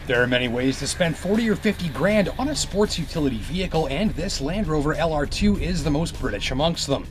There are many ways to spend 40 or 50 grand on a sports utility vehicle, and this Land Rover LR2 is the most British amongst them.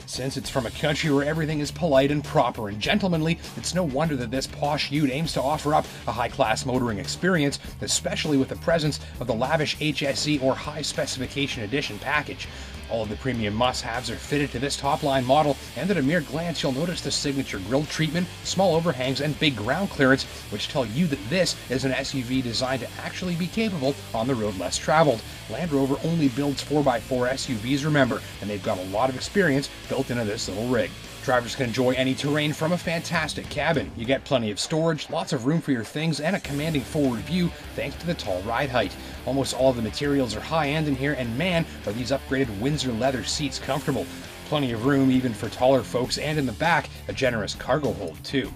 Since it's from a country where everything is polite and proper and gentlemanly, it's no wonder that this posh ute aims to offer up a high-class motoring experience, especially with the presence of the lavish HSE or High Specification Edition package. All of the premium must-haves are fitted to this top-line model, and at a mere glance you'll notice the signature grille treatment, small overhangs, and big ground clearance, which tell you that this is an SUV designed to actually be capable on the road less traveled. Land Rover only builds 4x4 SUVs, remember, and they've got a lot of experience built into this little rig. Drivers can enjoy any terrain from a fantastic cabin. You get plenty of storage, lots of room for your things, and a commanding forward view thanks to the tall ride height. Almost all of the materials are high-end in here, and man, are these upgraded Windsor leather seats comfortable. Plenty of room even for taller folks, and in the back, a generous cargo hold too.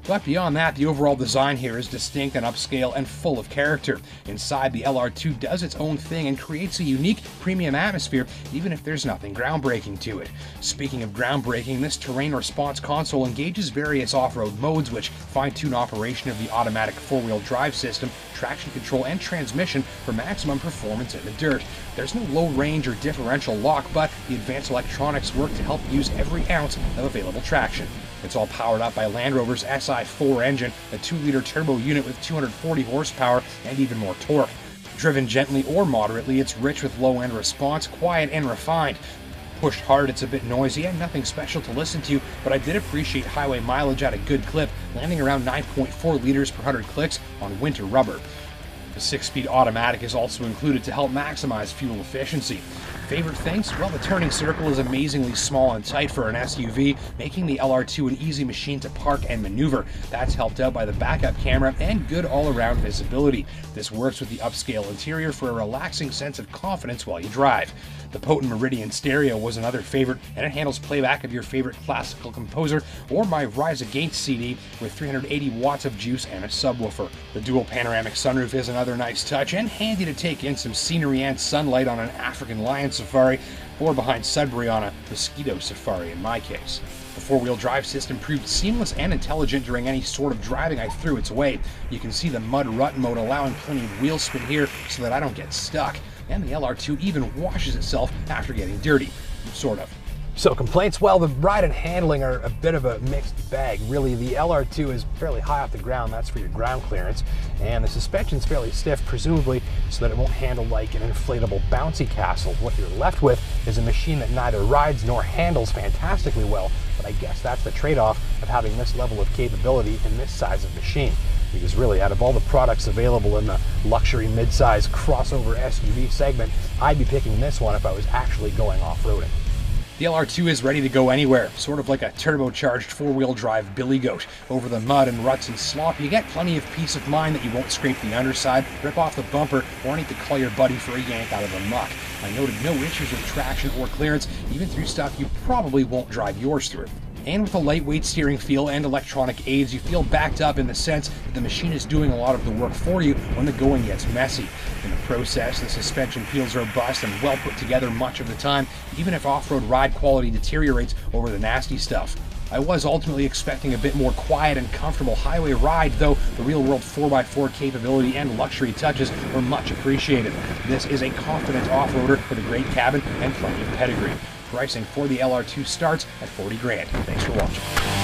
But beyond that, the overall design here is distinct and upscale and full of character. Inside, the LR2 does its own thing and creates a unique premium atmosphere, even if there's nothing groundbreaking to it. Speaking of groundbreaking, this terrain response console engages various off-road modes which fine-tune operation of the automatic four-wheel drive system, traction control, and transmission for maximum performance in the dirt. There's no low range or differential lock, but the advanced electronics work to help use every ounce of available traction. It's all powered up by Land Rover's SI4 engine, a 2-liter turbo unit with 240 horsepower and even more torque. Driven gently or moderately, it's rich with low-end response, quiet and refined. Pushed hard, it's a bit noisy and nothing special to listen to, but I did appreciate highway mileage at a good clip, landing around 9.4 liters per 100 clicks on winter rubber. The 6-speed automatic is also included to help maximize fuel efficiency. Favorite things? Well, the turning circle is amazingly small and tight for an SUV, making the LR2 an easy machine to park and maneuver. That's helped out by the backup camera and good all-around visibility. This works with the upscale interior for a relaxing sense of confidence while you drive. The potent Meridian stereo was another favorite, and it handles playback of your favorite classical composer or my Rise Against CD with 380 watts of juice and a subwoofer. The dual panoramic sunroof is another nice touch and handy to take in some scenery and sunlight on an African lion safari, or behind Sudbury on a mosquito safari in my case. The four-wheel drive system proved seamless and intelligent during any sort of driving I threw its way. You can see the mud rut mode allowing plenty of wheel spin here so that I don't get stuck. And the LR2 even washes itself after getting dirty. Sort of. So complaints, well, the ride and handling are a bit of a mixed bag. Really, the LR2 is fairly high off the ground, that's for your ground clearance, and the suspension's fairly stiff, presumably so that it won't handle like an inflatable bouncy castle. What you're left with is a machine that neither rides nor handles fantastically well, but I guess that's the trade-off of having this level of capability in this size of machine. Because really, out of all the products available in the luxury mid-size crossover SUV segment, I'd be picking this one if I was actually going off-roading. The LR2 is ready to go anywhere, sort of like a turbocharged four-wheel drive billy goat. Over the mud and ruts and slop, you get plenty of peace of mind that you won't scrape the underside, rip off the bumper, or need to call your buddy for a yank out of the muck. I noted no issues with traction or clearance, even through stuff you probably won't drive yours through. And with a lightweight steering feel and electronic aids, you feel backed up in the sense that the machine is doing a lot of the work for you when the going gets messy. In the process, the suspension feels robust and well put together much of the time, even if off-road ride quality deteriorates over the nasty stuff. I was ultimately expecting a bit more quiet and comfortable highway ride, though the real-world 4x4 capability and luxury touches were much appreciated. This is a confident off-roader with a great cabin and plenty of pedigree. Pricing for the LR2 starts at 40 grand. Thanks for watching.